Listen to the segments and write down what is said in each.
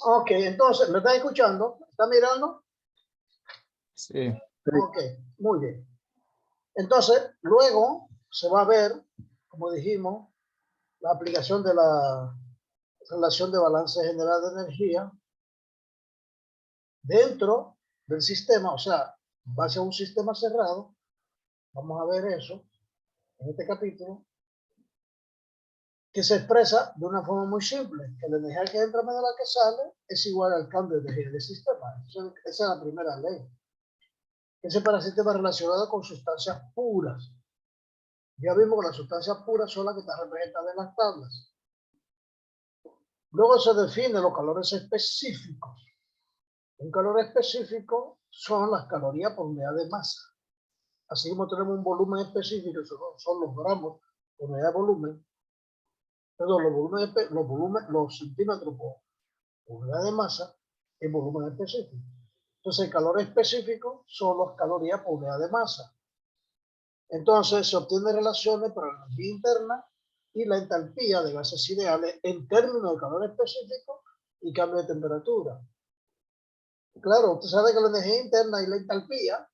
Ok, entonces, ¿me está escuchando? ¿Está mirando? Sí. Ok, muy bien. Entonces, luego se va a ver, como dijimos, la aplicación de la relación de balance general de energía dentro del sistema, o sea, en base a un sistema cerrado. Vamos a ver eso en este capítulo, que se expresa de una forma muy simple, que la energía que entra menos la que sale es igual al cambio de energía del sistema. Esa es la primera ley. Ese es para sistemas relacionados con sustancias puras. Ya vimos que las sustancias puras son las que están representadas en las tablas. Luego se definen los calores específicos. Un calor específico son las calorías por unidad de masa. Así como tenemos un volumen específico, son los gramos por unidad de volumen. Perdón, los centímetros por unidad de masa, el volumen específico. Entonces, el calor específico son las calorías por unidad de masa. Entonces, se obtienen relaciones para la energía interna y la entalpía de gases ideales en términos de calor específico y cambio de temperatura. Claro, usted sabe que la energía interna y la entalpía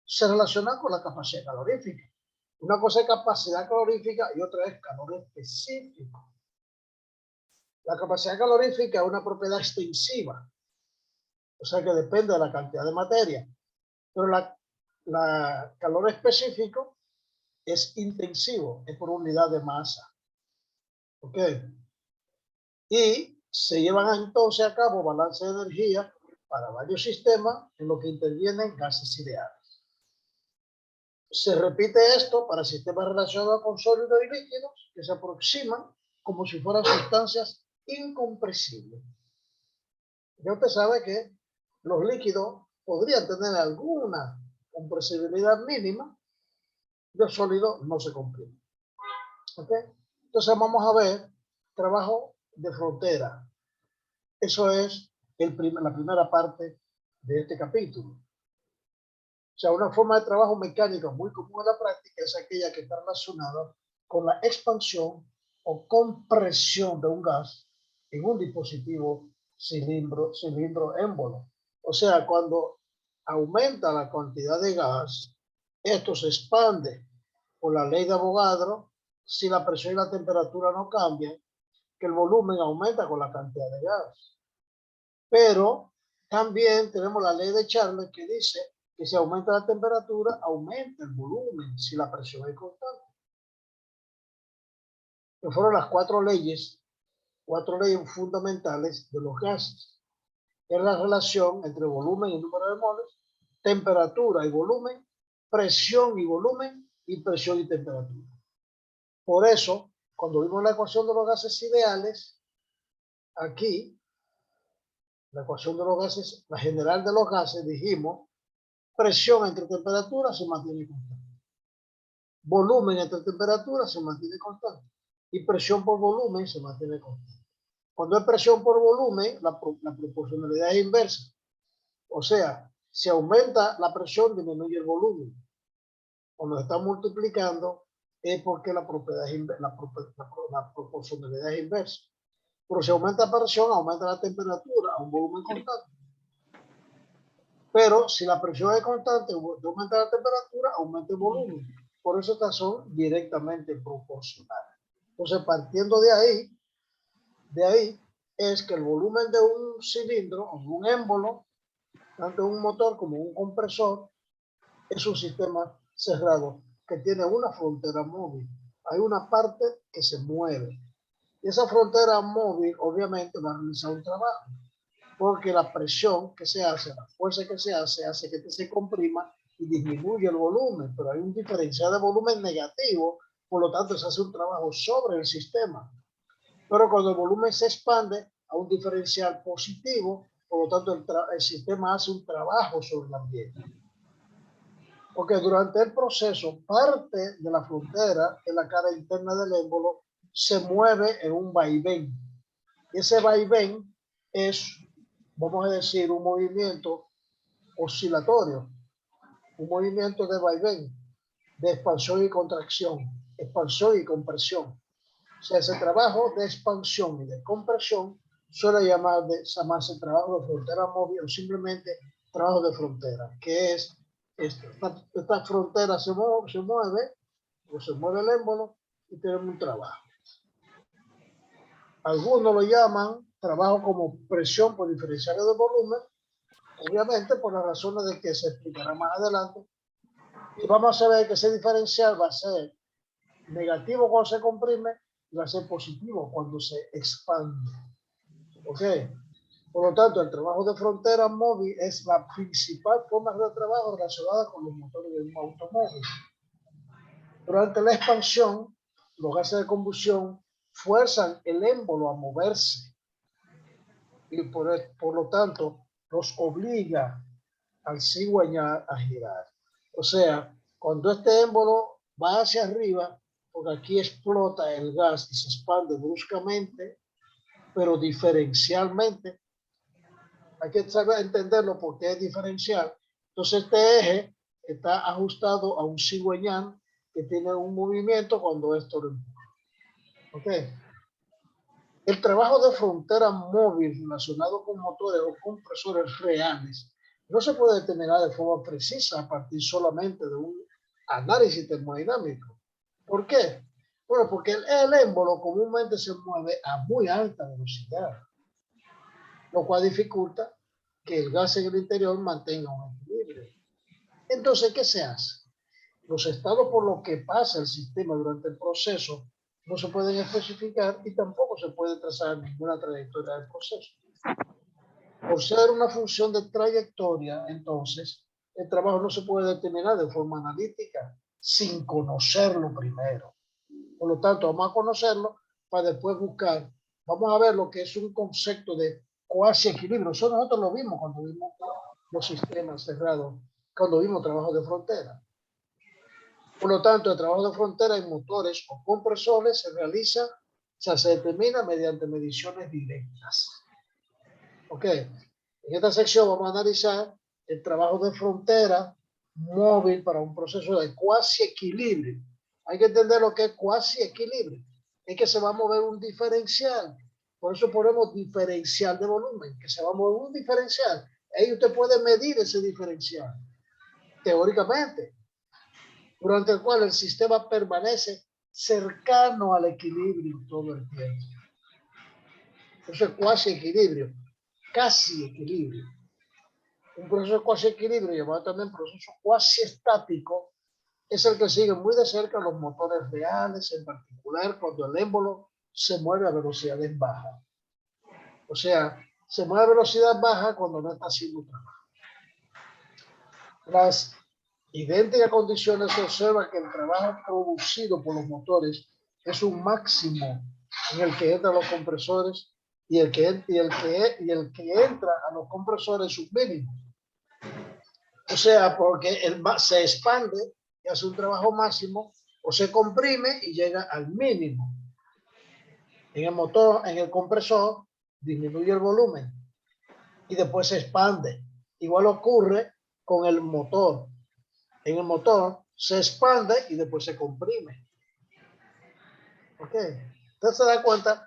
se relacionan con la capacidad calorífica. Una cosa es capacidad calorífica y otra es calor específico. La capacidad calorífica es una propiedad extensiva, o sea que depende de la cantidad de materia, pero la calor específico es intensivo, es por unidad de masa. ¿Ok? Y se llevan entonces a cabo balance de energía para varios sistemas en los que intervienen gases ideales. Se repite esto para sistemas relacionados con sólidos y líquidos que se aproximan como si fueran sustancias incompresibles. Ya usted sabe que los líquidos podrían tener alguna compresibilidad mínima, los sólidos no se comprimen. ¿Ok? Entonces vamos a ver trabajo de frontera. Eso es la primera parte de este capítulo. O sea, una forma de trabajo mecánico muy común en la práctica es aquella que está relacionada con la expansión o compresión de un gas en un dispositivo cilindro émbolo. O sea, cuando aumenta la cantidad de gas, esto se expande por la ley de Avogadro si la presión y la temperatura no cambian, que el volumen aumenta con la cantidad de gas. Pero también tenemos la ley de Charles que dice que si aumenta la temperatura, aumenta el volumen si la presión es constante. Que fueron las cuatro leyes fundamentales de los gases. Es la relación entre volumen y número de moles, temperatura y volumen, presión y volumen, y presión y temperatura. Por eso, cuando vimos la ecuación de los gases ideales, aquí, la ecuación de los gases, la general de los gases, dijimos, presión entre temperaturas se mantiene constante. Volumen entre temperaturas se mantiene constante. Y presión por volumen se mantiene constante. Cuando hay presión por volumen, la proporcionalidad es inversa. O sea, si aumenta la presión, disminuye el volumen. Cuando está multiplicando, es porque la proporcionalidad es inversa. Pero si aumenta la presión, aumenta la temperatura a un volumen constante. Pero si la presión es constante, aumenta la temperatura, aumenta el volumen. Por eso estas son directamente proporcionales. Entonces, partiendo de ahí es que el volumen de un cilindro o un émbolo, tanto un motor como un compresor, es un sistema cerrado que tiene una frontera móvil. Hay una parte que se mueve. Y esa frontera móvil, obviamente, va a realizar un trabajo. Porque la presión que se hace, la fuerza que se hace que se comprima y disminuye el volumen, pero hay un diferencial de volumen negativo, por lo tanto se hace un trabajo sobre el sistema. Pero cuando el volumen se expande a un diferencial positivo, por lo tanto el sistema hace un trabajo sobre el ambiente. Porque durante el proceso, parte de la frontera de la cara interna del émbolo se mueve en un vaivén. Y ese vaivén es, vamos a decir, un movimiento oscilatorio, un movimiento de vaivén, de expansión y contracción, expansión y compresión. O sea, ese trabajo de expansión y de compresión suele llamarse trabajo de frontera móvil o simplemente trabajo de frontera, que es esto. Esta frontera se mueve o se mueve el émbolo y tenemos un trabajo. Algunos lo llaman trabajo como presión por diferenciales de volumen, obviamente por las razones de que se explicará más adelante. Y vamos a ver que ese diferencial va a ser negativo cuando se comprime y va a ser positivo cuando se expande. ¿Ok? Por lo tanto, el trabajo de frontera móvil es la principal forma de trabajo relacionada con los motores de un automóvil. Durante la expansión, los gases de combustión fuerzan el émbolo a moverse y por lo tanto los obliga al cigüeñal a girar. O sea, cuando este émbolo va hacia arriba, porque aquí explota el gas y se expande bruscamente, pero diferencialmente, hay que saber entenderlo porque es diferencial. Entonces este eje está ajustado a un cigüeñal que tiene un movimiento cuando esto lo empuja. ¿Ok? El trabajo de frontera móvil relacionado con motores o compresores reales no se puede determinar de forma precisa a partir solamente de un análisis termodinámico. ¿Por qué? Bueno, porque el émbolo comúnmente se mueve a muy alta velocidad, lo cual dificulta que el gas en el interior mantenga un equilibrio. Entonces, ¿qué se hace? Los estados por los que pasa el sistema durante el proceso no se pueden especificar y tampoco se puede trazar ninguna trayectoria del proceso. Por ser una función de trayectoria, entonces, el trabajo no se puede determinar de forma analítica sin conocerlo primero. Por lo tanto, vamos a conocerlo para después buscar. Vamos a ver lo que es un concepto de cuasi equilibrio. Eso nosotros lo vimos cuando vimos los sistemas cerrados, cuando vimos trabajo de frontera. Por lo tanto, el trabajo de frontera en motores o compresores se realiza, o sea, se determina mediante mediciones directas. Ok, en esta sección vamos a analizar el trabajo de frontera móvil para un proceso de cuasi equilibrio. Hay que entender lo que es cuasi equilibrio. Es que se va a mover un diferencial. Por eso ponemos diferencial de volumen, que se va a mover un diferencial. Ahí usted puede medir ese diferencial, teóricamente, durante el cual el sistema permanece cercano al equilibrio todo el tiempo. Eso es cuasi equilibrio, casi equilibrio. Un proceso cuasi equilibrio, llamado también proceso cuasi estático, es el que sigue muy de cerca los motores reales, en particular cuando el émbolo se mueve a velocidades bajas. O sea, se mueve a velocidad baja cuando no está haciendo trabajo. Las idénticas condiciones se observa que el trabajo producido por los motores es un máximo en el que entran los compresores y el que entra a los compresores es un mínimo. O sea, porque se expande y hace un trabajo máximo o se comprime y llega al mínimo. En el motor, en el compresor, disminuye el volumen y después se expande. Igual ocurre con el motor. En el motor se expande y después se comprime. ¿Ok? Entonces se da cuenta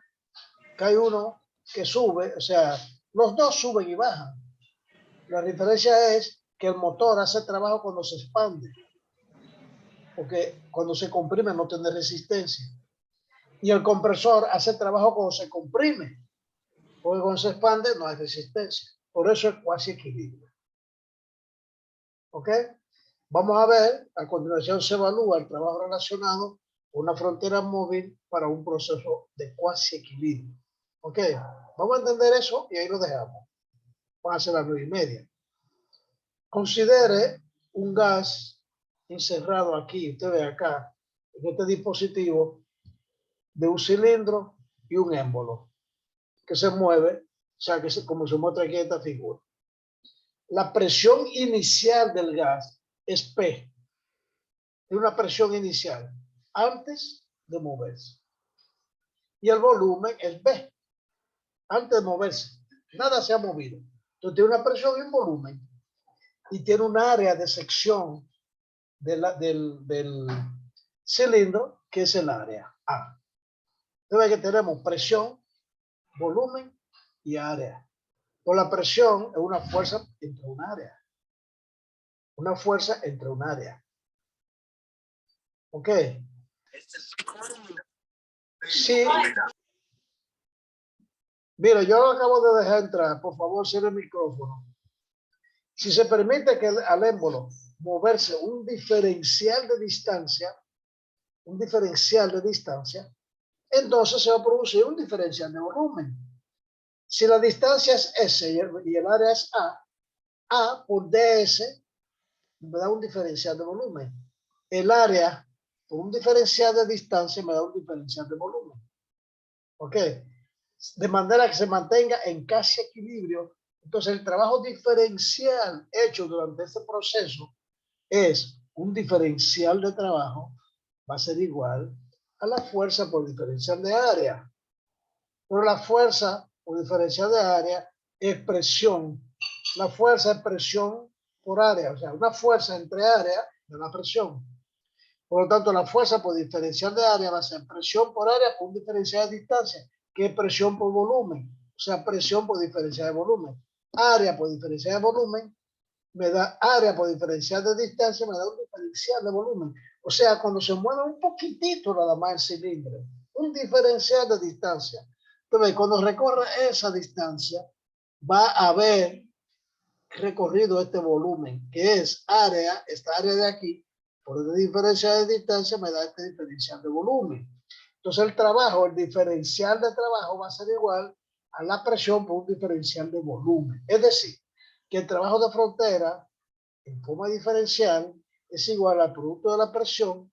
que hay uno que sube, o sea, los dos suben y bajan. La diferencia es que el motor hace trabajo cuando se expande, porque cuando se comprime no tiene resistencia. Y el compresor hace trabajo cuando se comprime, porque cuando se expande no hay resistencia. Por eso es cuasi equilibrio. ¿Ok? Vamos a ver, a continuación se evalúa el trabajo relacionado con una frontera móvil para un proceso de cuasi equilibrio. ¿Ok? Vamos a entender eso y ahí lo dejamos. Van a ser las 9:30. Considere un gas encerrado aquí, usted ve acá, en este dispositivo, de un cilindro y un émbolo que se mueve, o sea, como se muestra aquí en esta figura. La presión inicial del gas es P, es una presión inicial antes de moverse. Y el volumen es B, antes de moverse. Nada se ha movido. Entonces tiene una presión y un volumen. Y tiene un área de sección del cilindro, que es el área A. Entonces que tenemos presión, volumen y área. Por la presión es una fuerza entre un área. Una fuerza entre un área. ¿Ok? Sí. Mira, yo lo acabo de dejar entrar. Por favor, cierre el micrófono. Si se permite que al émbolo moverse un diferencial de distancia, entonces se va a producir un diferencial de volumen. Si la distancia es S y el área es A por DS me da un diferencial de volumen. El área por un diferencial de distancia me da un diferencial de volumen. ¿Ok? De manera que se mantenga en casi equilibrio. Entonces el trabajo diferencial hecho durante este proceso es un diferencial de trabajo va a ser igual a la fuerza por diferencial de área. Pero la fuerza por diferencial de área es presión. La fuerza es presión por área. O sea, una fuerza entre área de la presión. Por lo tanto, la fuerza por diferencial de área va a ser presión por área por un diferencial de distancia, que es presión por volumen. O sea, presión por diferencial de volumen. Área por diferencial de volumen me da área por diferencial de distancia, me da un diferencial de volumen. O sea, cuando se mueve un poquitito nada más el cilindro, un diferencial de distancia. Entonces, cuando recorre esa distancia, va a haber recorrido este volumen, que es área, esta área de aquí, por el diferencial de distancia me da este diferencial de volumen. Entonces el trabajo, el diferencial de trabajo va a ser igual a la presión por un diferencial de volumen. Es decir, que el trabajo de frontera en forma diferencial es igual al producto de la presión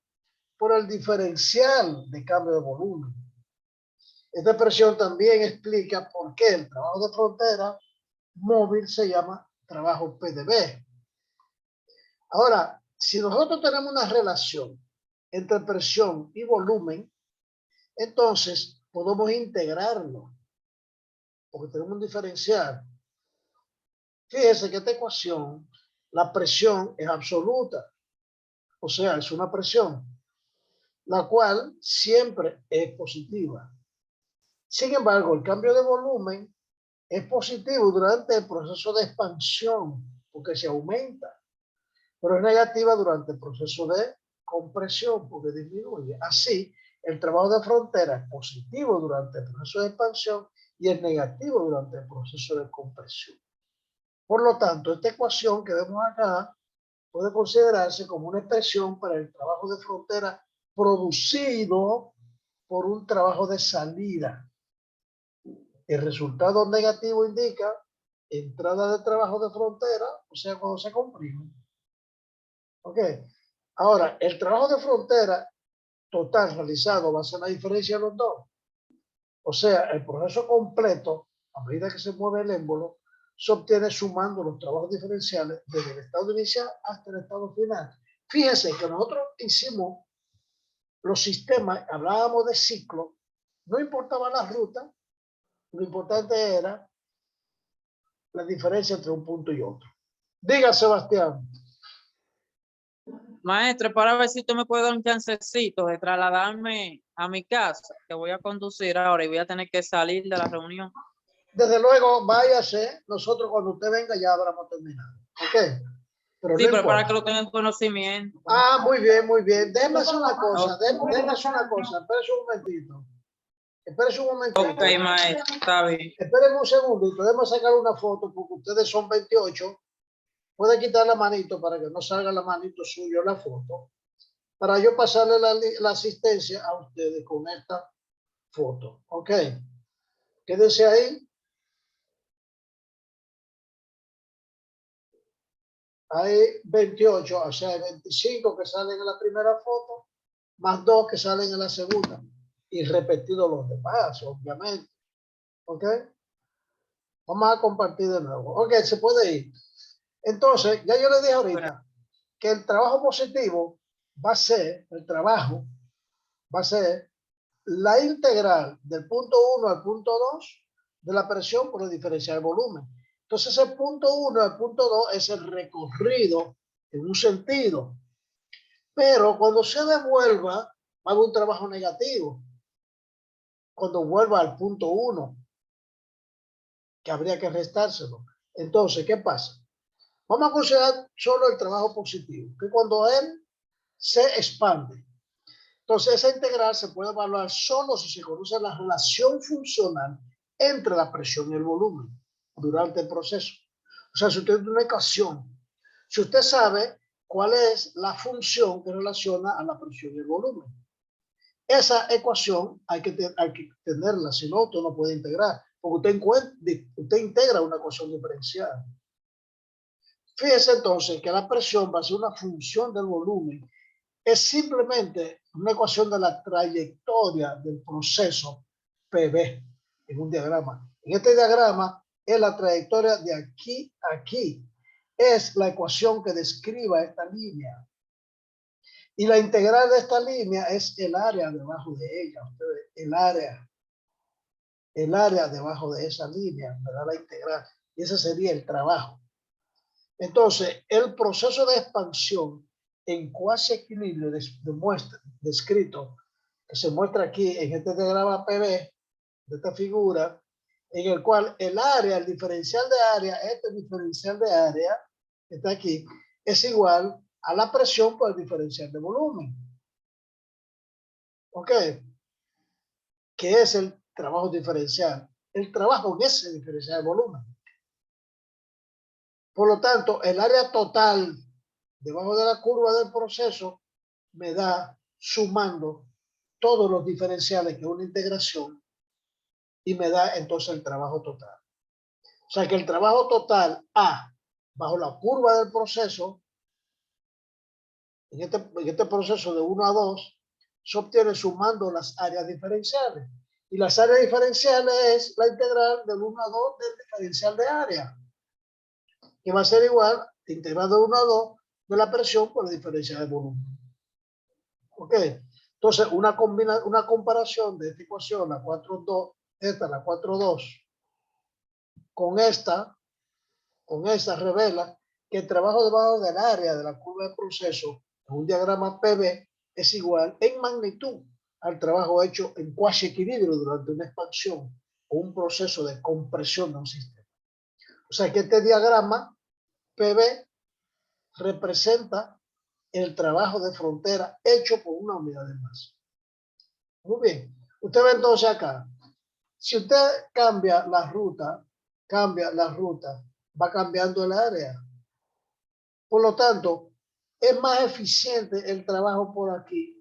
por el diferencial de cambio de volumen. Esta expresión también explica por qué el trabajo de frontera móvil se llama trabajo PdV. Ahora, si nosotros tenemos una relación entre presión y volumen, entonces podemos integrarlo, porque tenemos un diferencial. Fíjese que esta ecuación, la presión es absoluta, o sea, es una presión, la cual siempre es positiva. Sin embargo, el cambio de volumen es positivo durante el proceso de expansión, porque se aumenta, pero es negativa durante el proceso de compresión, porque disminuye. Así, el trabajo de frontera es positivo durante el proceso de expansión y es negativo durante el proceso de compresión. Por lo tanto, esta ecuación que vemos acá puede considerarse como una expresión para el trabajo de frontera producido por un trabajo de salida. El resultado negativo indica entrada de trabajo de frontera, o sea, cuando se comprime. ¿Ok? Ahora, el trabajo de frontera total realizado va a ser la diferencia de los dos. O sea, el proceso completo, a medida que se mueve el émbolo, se obtiene sumando los trabajos diferenciales desde el estado inicial hasta el estado final. Fíjense que nosotros hicimos los sistemas, hablábamos de ciclo, no importaba la ruta, lo importante era la diferencia entre un punto y otro. Diga, Sebastián. Maestro, para ver si tú me puedes dar un chancecito de trasladarme a mi casa, que voy a conducir ahora y voy a tener que salir de la reunión. Desde luego, váyase. Nosotros cuando usted venga ya habremos terminado. ¿Ok? Pero Sí, no pero para importa. que lo tengan conocimiento. Ah, muy bien, muy bien. Déjeme hacer una cosa. Déjeme hacer una cosa. Espérese un momentito. Espérese un momentito. Ok, maestro, está bien. Espérenme un segundito. Déjeme sacar una foto porque ustedes son 28. Puede quitar la manito para que no salga la manito suyo en la foto. Para yo pasarle la asistencia a ustedes con esta foto. ¿Ok? Quédense ahí. Hay 28, o sea, hay 25 que salen en la primera foto, más 2 que salen en la segunda. Y repetidos los demás, obviamente. ¿Ok? Vamos a compartir de nuevo. Ok, se puede ir. Entonces, ya yo le dije ahorita que el trabajo positivo va a ser, el trabajo va a ser la integral del punto 1 al punto 2 de la presión por el diferencial de volumen. Entonces, el punto 1 al punto 2 es el recorrido en un sentido. Pero cuando se devuelva, va a haber un trabajo negativo. Cuando vuelva al punto 1. que habría que restárselo. Entonces, ¿qué pasa? Vamos a considerar solo el trabajo positivo, que cuando él se expande, entonces esa integral se puede evaluar solo si se conoce la relación funcional entre la presión y el volumen durante el proceso. O sea, si usted tiene una ecuación, si usted sabe cuál es la función que relaciona a la presión y el volumen, esa ecuación hay que tenerla, si no, usted no puede integrar, porque usted integra una ecuación diferencial. Fíjese entonces que la presión va a ser una función del volumen. Es simplemente una ecuación de la trayectoria del proceso PV en un diagrama. En este diagrama es la trayectoria de aquí a aquí. Es la ecuación que describa esta línea. Y la integral de esta línea es el área debajo de ella. Ustedes, el área debajo de esa línea, ¿verdad? La integral. Y ese sería el trabajo. Entonces, el proceso de expansión en cuasi equilibrio descrito, que se muestra aquí en este diagrama PV, de esta figura, en el cual el área, el diferencial de área, este diferencial de área, que está aquí, es igual a la presión por el diferencial de volumen. ¿Ok? ¿Qué es el trabajo diferencial? El trabajo en ese diferencial de volumen. Por lo tanto, el área total debajo de la curva del proceso me da sumando todos los diferenciales que es una integración y me da entonces el trabajo total. O sea que el trabajo total A bajo la curva del proceso, en este proceso de 1 a 2, se obtiene sumando las áreas diferenciales. Y las áreas diferenciales es la integral del 1 a 2 del diferencial de área, que va a ser igual, integrado de 1 a 2, de la presión por la diferencia de volumen. ¿Ok? Entonces, una comparación de esta ecuación, la 4.2, esta, la 4.2, con esta revela que el trabajo debajo del área de la curva de proceso en un diagrama PV es igual en magnitud al trabajo hecho en cuasi equilibrio durante una expansión o un proceso de compresión de un sistema. O sea que este diagrama PV representa el trabajo de frontera hecho por una unidad de masa. Muy bien. Usted ve entonces acá, si usted cambia la ruta, va cambiando el área. Por lo tanto, es más eficiente el trabajo por aquí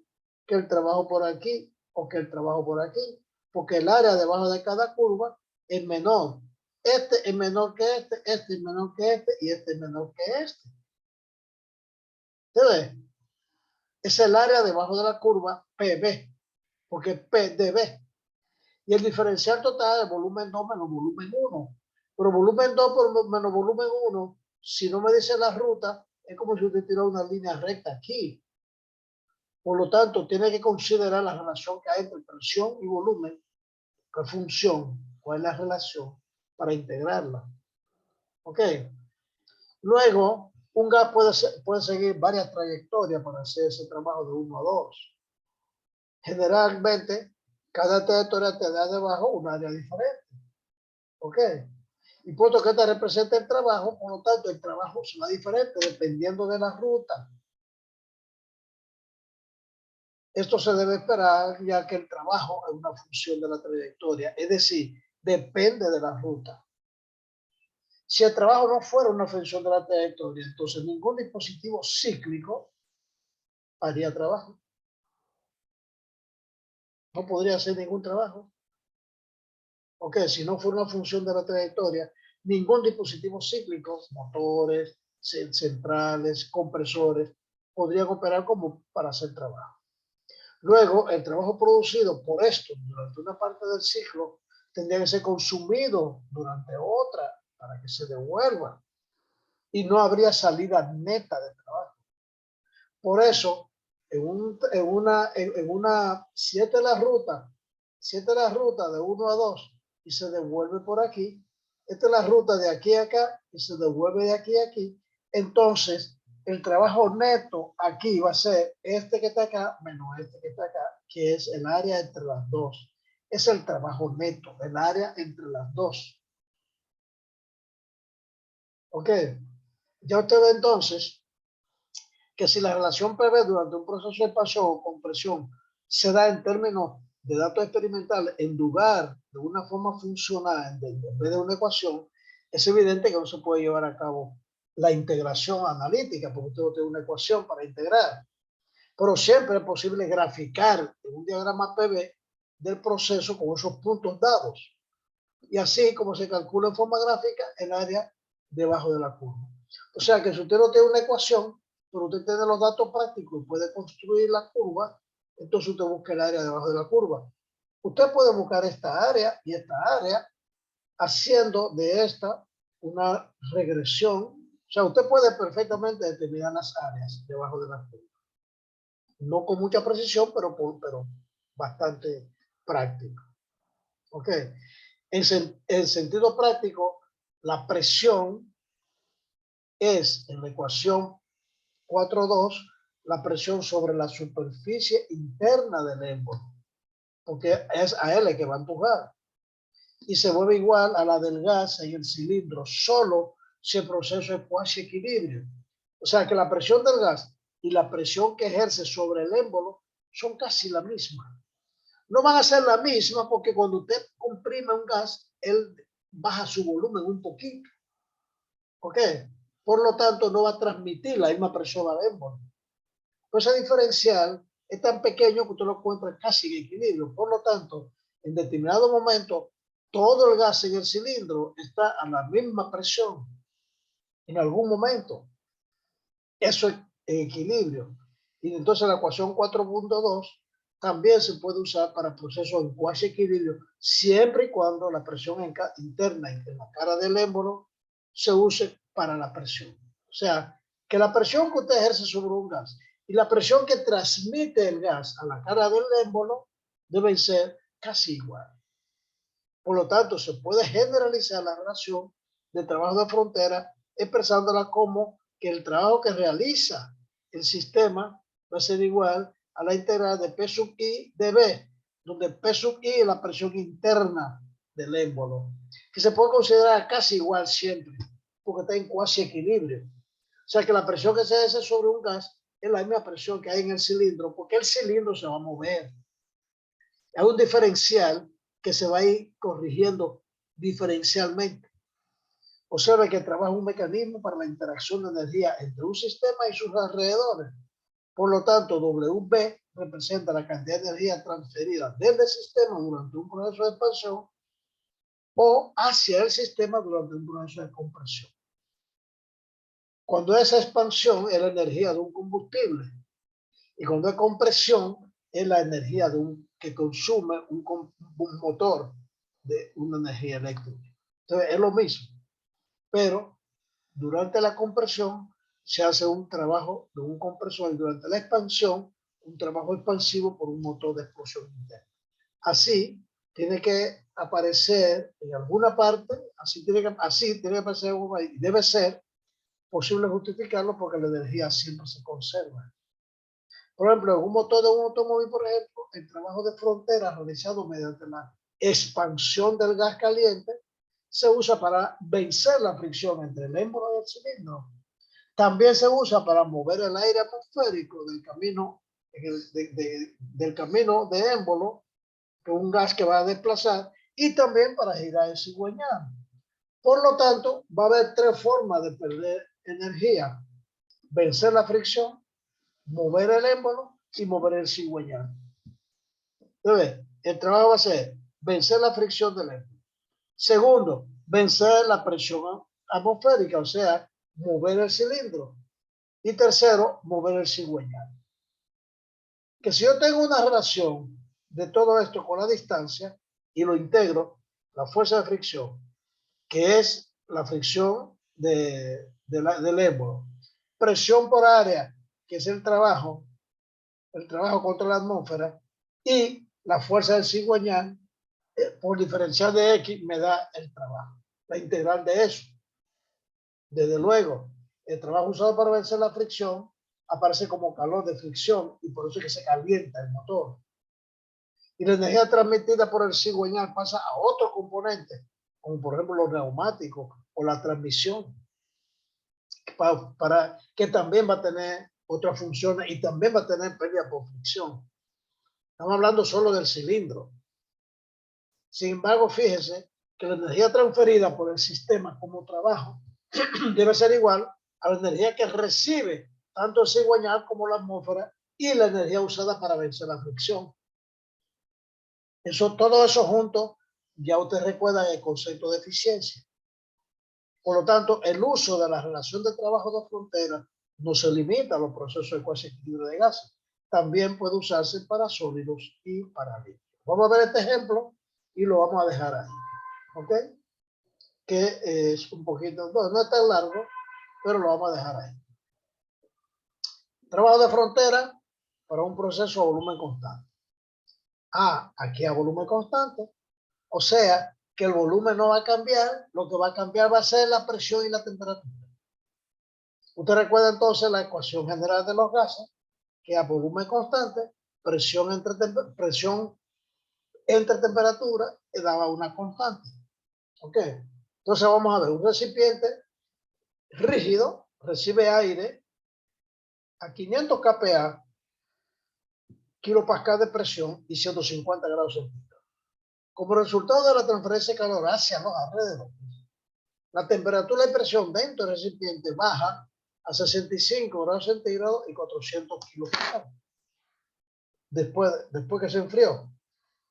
que el trabajo por aquí o que el trabajo por aquí, porque el área debajo de cada curva es menor. Este es menor que este es menor que este y este es menor que este. ¿Se ve? Es el área debajo de la curva PB, porque P de B. Y el diferencial total es volumen 2 menos volumen 1. Pero volumen 2 por menos volumen 1, si no me dice la ruta, es como si usted tirara una línea recta aquí. Por lo tanto, tiene que considerar la relación que hay entre presión y volumen, qué función, cuál es la relación para integrarla. ¿Ok? Luego, un gas puede seguir varias trayectorias para hacer ese trabajo de 1 a 2. Generalmente, cada trayectoria te da debajo un área diferente. ¿Ok? Y puesto que esta representa el trabajo, por lo tanto, el trabajo será diferente dependiendo de la ruta. Esto se debe esperar ya que el trabajo es una función de la trayectoria, es decir, depende de la ruta. Si el trabajo no fuera una función de la trayectoria, entonces ningún dispositivo cíclico haría trabajo. No podría hacer ningún trabajo. Ok, si no fuera una función de la trayectoria, ningún dispositivo cíclico, motores, centrales, compresores, podrían operar como para hacer trabajo. Luego, el trabajo producido por esto durante una parte del ciclo tendría que ser consumido durante otra para que se devuelva. Y no habría salida neta de trabajo. Por eso, si esta es la ruta de 1 a 2 y se devuelve por aquí, esta es la ruta de aquí a acá y se devuelve de aquí a aquí, entonces el trabajo neto aquí va a ser este que está acá menos este que está acá, que es el área entre las dos. Es el trabajo neto, el área entre las dos. Ok, ya usted ve entonces que si la relación PV durante un proceso de expansión o compresión se da en términos de datos experimentales en lugar de una forma funcional en vez de una ecuación, es evidente que no se puede llevar a cabo la integración analítica porque usted no tiene una ecuación para integrar. Pero siempre es posible graficar en un diagrama PV del proceso con esos puntos dados. Y así como se calcula en forma gráfica el área debajo de la curva. O sea que si usted no tiene una ecuación, pero usted tiene los datos prácticos y puede construir la curva, entonces usted busca el área debajo de la curva. Usted puede buscar esta área y esta área haciendo de esta una regresión. O sea, usted puede perfectamente determinar las áreas debajo de la curva. No con mucha precisión, pero bastante práctico. ¿Ok? En sentido práctico, la presión es, en la ecuación 4.2, la presión sobre la superficie interna del émbolo, porque es a él que va a empujar. Y se vuelve igual a la del gas en el cilindro, solo si el proceso es cuasi equilibrio. O sea que la presión del gas y la presión que ejerce sobre el émbolo son casi la misma. No van a ser la misma porque cuando usted comprime un gas, él baja su volumen un poquito. ¿Ok? Por lo tanto, no va a transmitir la misma presión al émbolo. Pues ese diferencial es tan pequeño que usted lo encuentra casi en equilibrio. Por lo tanto, en determinado momento, todo el gas en el cilindro está a la misma presión en algún momento. Eso es equilibrio. Y entonces la ecuación 4.2 también se puede usar para procesos en cuasi equilibrio, siempre y cuando la presión interna en la cara del émbolo se use para la presión. O sea, que la presión que usted ejerce sobre un gas y la presión que transmite el gas a la cara del émbolo deben ser casi igual. Por lo tanto, se puede generalizar la relación de trabajo de frontera expresándola como que el trabajo que realiza el sistema va a ser igual a la integral de P sub I de B, donde P sub I es la presión interna del émbolo, que se puede considerar casi igual siempre, porque está en cuasi equilibrio. O sea que la presión que se hace sobre un gas es la misma presión que hay en el cilindro, porque el cilindro se va a mover. Hay un diferencial que se va a ir corrigiendo diferencialmente. Observe que trabaja un mecanismo para la interacción de energía entre un sistema y sus alrededores. Por lo tanto, WB representa la cantidad de energía transferida desde el sistema durante un proceso de expansión o hacia el sistema durante un proceso de compresión. Cuando esa expansión es la energía de un combustible y cuando es compresión es la energía que consume un motor de una energía eléctrica. Entonces es lo mismo, pero durante la compresión se hace un trabajo de un compresor y durante la expansión un trabajo expansivo por un motor de explosión interna. Así tiene que aparecer en alguna parte, así tiene que aparecer y debe ser posible justificarlo porque la energía siempre se conserva. Por ejemplo, en un motor de un automóvil, por ejemplo, el trabajo de frontera realizado mediante la expansión del gas caliente se usa para vencer la fricción entre el émbolo y el cilindro. También se usa para mover el aire atmosférico del camino, del camino de émbolo, que es un gas que va a desplazar, y también para girar el cigüeñal. Por lo tanto, va a haber tres formas de perder energía: vencer la fricción, mover el émbolo y mover el cigüeñal. Entonces, el trabajo va a ser vencer la fricción del émbolo. Segundo, vencer la presión atmosférica, o sea, mover el cilindro. Y tercero, mover el cigüeñal. Que si yo tengo una relación de todo esto con la distancia y lo integro, la fuerza de fricción, que es la fricción del émbolo, presión por área, que es el trabajo contra la atmósfera, y la fuerza del cigüeñal, por diferencial de X, me da el trabajo, la integral de eso. Desde luego, el trabajo usado para vencer la fricción aparece como calor de fricción y por eso es que se calienta el motor. Y la energía transmitida por el cigüeñal pasa a otros componentes, como por ejemplo los neumáticos o la transmisión. para que también va a tener otras funciones y también va a tener pérdida por fricción. Estamos hablando solo del cilindro. Sin embargo, fíjese que la energía transferida por el sistema como trabajo debe ser igual a la energía que recibe tanto el cigüeñal como la atmósfera y la energía usada para vencer la fricción. Todo eso junto, ya usted recuerda el concepto de eficiencia. Por lo tanto, el uso de la relación de trabajo de frontera no se limita a los procesos de cuasi-equilibrio de gases. También puede usarse para sólidos y para líquidos. Vamos a ver este ejemplo y lo vamos a dejar ahí. ¿Ok? Que es un poquito, no es tan largo, pero lo vamos a dejar ahí. Trabajo de frontera para un proceso a volumen constante. Aquí a volumen constante. O sea, que el volumen no va a cambiar, lo que va a cambiar va a ser la presión y la temperatura. Usted recuerda entonces la ecuación general de los gases, que a volumen constante, presión entre temperatura daba una constante. ¿Ok? Entonces vamos a ver, un recipiente rígido recibe aire a 500 kPa, kilopascal de presión y 150 grados centígrados. Como resultado de la transferencia de calor hacia los alrededores, la temperatura y presión dentro del recipiente baja a 65 grados centígrados y 400 kilopascal. Después que se enfrió,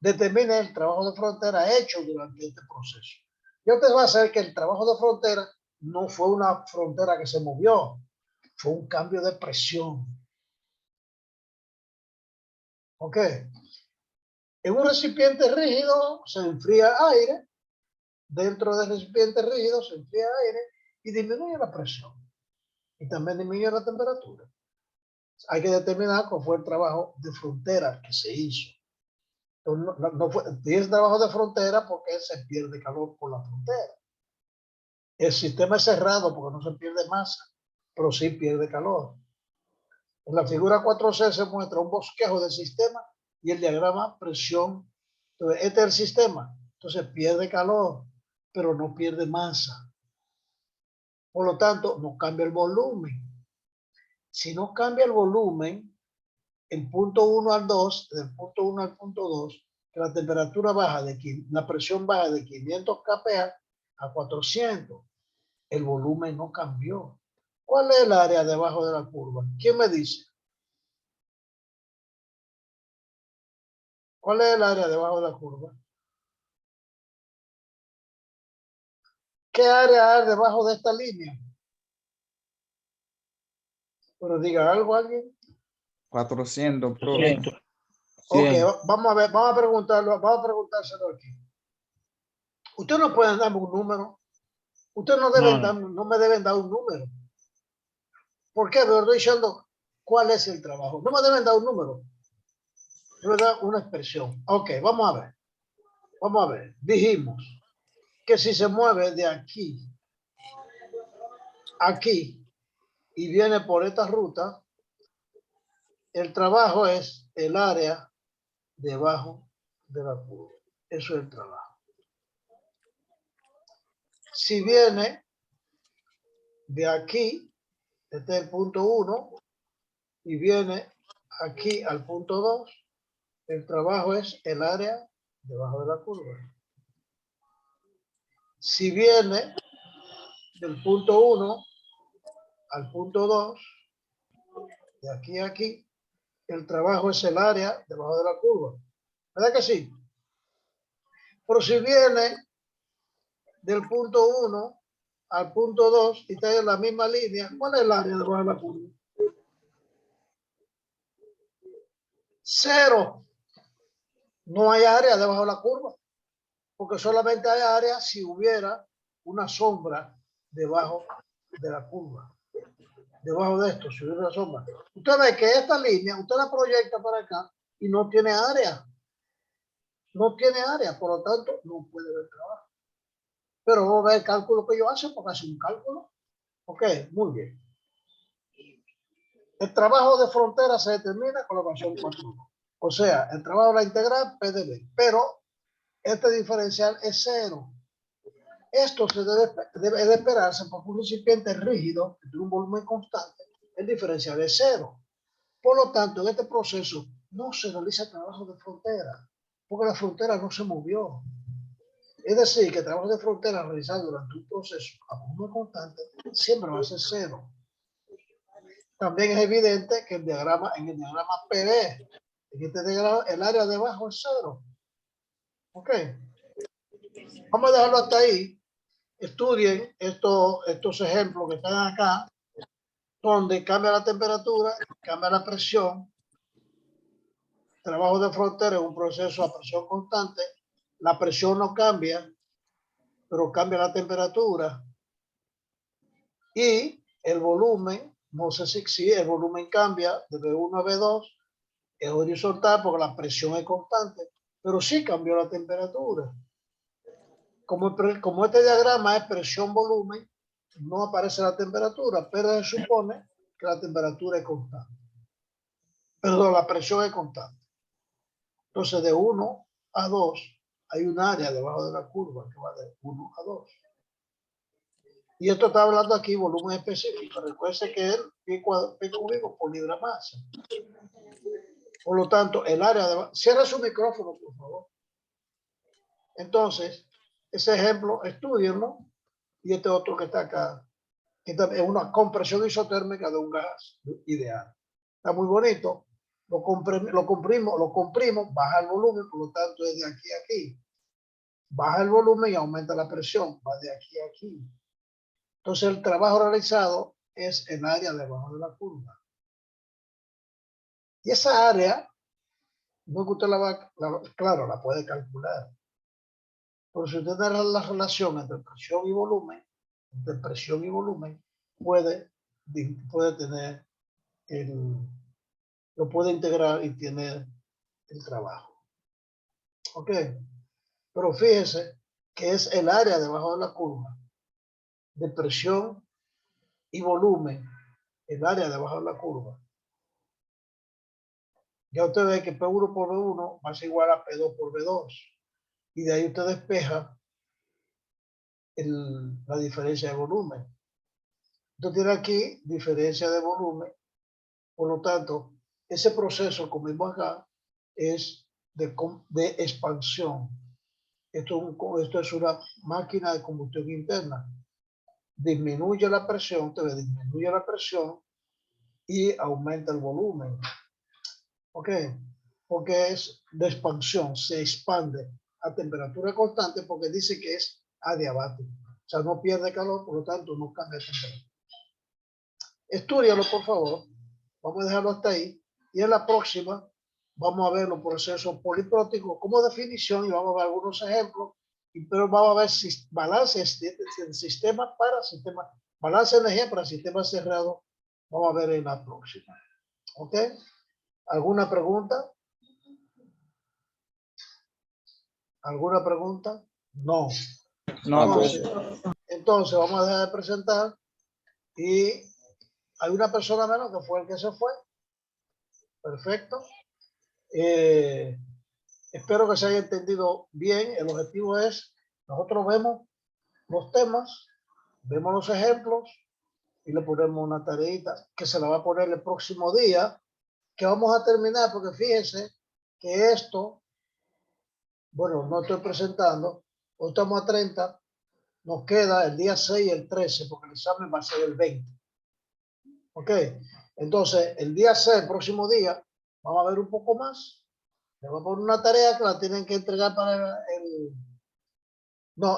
determine el trabajo de frontera hecho durante este proceso. Y usted va a saber que el trabajo de frontera no fue una frontera que se movió, fue un cambio de presión. ¿Ok? En un recipiente rígido se enfría aire, dentro del recipiente rígido se enfría aire y disminuye la presión. Y también disminuye la temperatura. Hay que determinar cuál fue el trabajo de frontera que se hizo. Entonces, no fue, es trabajo de frontera porque se pierde calor por la frontera. El sistema es cerrado porque no se pierde masa, pero sí pierde calor. En la figura 4C se muestra un bosquejo del sistema y el diagrama presión. Entonces, este es el sistema. Entonces pierde calor, pero no pierde masa. Por lo tanto, no cambia el volumen. Si no cambia el volumen, en punto 1 al 2, del punto 1 al punto 2, que la temperatura baja la presión baja de 500 kPa a 400. El volumen no cambió. ¿Cuál es el área debajo de la curva? ¿Quién me dice? ¿Cuál es el área debajo de la curva? ¿Qué área hay debajo de esta línea? Pero diga algo alguien. 400, pro. 100. Ok, vamos a ver, vamos a preguntárselo aquí. Ustedes no pueden darme un número. Ustedes no me deben dar un número. ¿Por qué? Me estoy diciendo cuál es el trabajo. No me deben dar un número. Deben dar una expresión. Ok, vamos a ver. Vamos a ver. Dijimos que si se mueve de aquí a aquí y viene por esta ruta, el trabajo es el área debajo de la curva. Eso es el trabajo. Si viene de aquí, este es el punto 1, y viene aquí al punto 2, el trabajo es el área debajo de la curva. Si viene del punto 1 al punto 2, de aquí a aquí, el trabajo es el área debajo de la curva. ¿Verdad que sí? Pero si viene del punto 1 al punto 2 y está en la misma línea, ¿cuál es el área debajo de la curva? 0. No hay área debajo de la curva, porque solamente hay área si hubiera una sombra debajo de la curva. Debajo de esto, si hubiera una sombra. Usted ve que esta línea, usted la proyecta para acá y no tiene área. No tiene área, por lo tanto, no puede ver trabajo. Pero vamos a ver el cálculo que yo hace, porque hace un cálculo. Ok, muy bien. El trabajo de frontera se determina con la ecuación 4. O sea, el trabajo de la integral PdV. Pero este diferencial es 0. Esto se debe de esperarse porque un recipiente rígido que tiene un volumen constante, el diferencial es cero. Por lo tanto, en este proceso no se realiza trabajo de frontera, porque la frontera no se movió. Es decir, que el trabajo de frontera realizado durante un proceso a volumen constante siempre va a ser cero. También es evidente que en el diagrama PV, en este diagrama, el área de abajo es cero. Ok. Vamos a dejarlo hasta ahí. Estudien estos ejemplos que están acá, donde cambia la temperatura, cambia la presión. Trabajo de frontera es un proceso a presión constante. La presión no cambia, pero cambia la temperatura. Y el volumen, no sé si el volumen cambia de B1 a B2, es horizontal porque la presión es constante, pero sí cambió la temperatura. Como este diagrama es presión-volumen, no aparece la temperatura, pero se supone que la temperatura es constante. Perdón, la presión es constante. Entonces, de 1 a 2, hay un área debajo de la curva que va de 1 a 2. Y esto está hablando aquí volumen específico. Recuerde que es pi cúbico por libra masa. Por lo tanto, el área de... Cierra su micrófono, por favor. Entonces, ese ejemplo, estudienlo. Y este otro que está acá, que es una compresión isotérmica de un gas ideal. Está muy bonito. Lo comprimos, baja el volumen, por lo tanto es de aquí a aquí. Baja el volumen y aumenta la presión, va de aquí a aquí. Entonces el trabajo realizado es el área debajo de la curva. Y esa área, no es que usted claro, la puede calcular. Pero si usted da la relación entre presión y volumen, puede tener lo puede integrar y tener el trabajo. Ok. Pero fíjese que es el área debajo de la curva de presión y volumen, el área debajo de la curva. Ya usted ve que P1 por V1 va a ser igual a P2 por V2. Y de ahí usted despeja la diferencia de volumen. Entonces tiene aquí diferencia de volumen. Por lo tanto, ese proceso, como vimos acá, es de expansión. Esto es una máquina de combustión interna. Disminuye la presión, disminuye la presión y aumenta el volumen. ¿Ok? Porque es de expansión, se expande a temperatura constante porque dice que es adiabático. O sea, no pierde calor, por lo tanto no cambia de temperatura. Estúdialo, por favor. Vamos a dejarlo hasta ahí. Y en la próxima vamos a ver los procesos polipróticos como definición y vamos a ver algunos ejemplos. Pero vamos a ver si balance de sistema para sistema, balance de energía para sistema cerrado. Vamos a ver en la próxima. ¿Ok? ¿Alguna pregunta? ¿Alguna pregunta? No. No, Entonces vamos a dejar de presentar y hay una persona menos que fue el que se fue. Perfecto. Espero que se haya entendido bien. El objetivo es, nosotros vemos los temas, vemos los ejemplos y le ponemos una tareita que se la va a poner el próximo día, que vamos a terminar, porque fíjense que esto, bueno, no estoy presentando, hoy estamos a 30, nos queda el día 6 y el 13, porque el examen va a ser el 20. ¿Ok? Entonces, el día 6, el próximo día, vamos a ver un poco más. Le voy a poner una tarea que la tienen que entregar para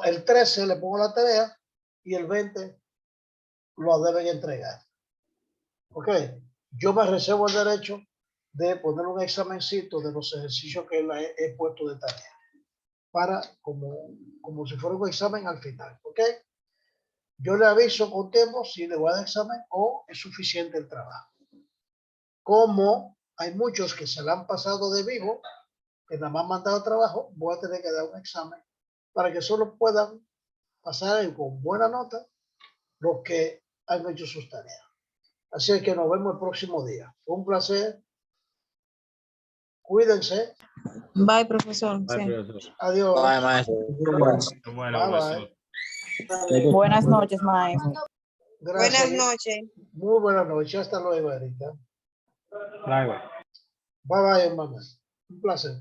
el 13 le pongo la tarea y el 20 lo deben entregar. ¿Ok? Yo me reservo el derecho de poner un examencito de los ejercicios que he puesto de tarea. Para como si fuera un examen al final. ¿Ok? Yo le aviso con tiempo si le voy a dar examen o es suficiente el trabajo. Como hay muchos que se le han pasado de vivo, que nada más han mandado trabajo, voy a tener que dar un examen para que solo puedan pasar con buena nota los que han hecho sus tareas. Así es que nos vemos el próximo día. Un placer. Cuídense. Bye, profesor. Bye, Sí. profesor. Adiós. Bye, maestro. Bueno, Bye, profesor. bye. Buenas noches, maestro. Gracias. Buenas noches. Muy buenas noches. Hasta luego, Erika. Bye, bye. Bye bye, hermana. Un placer.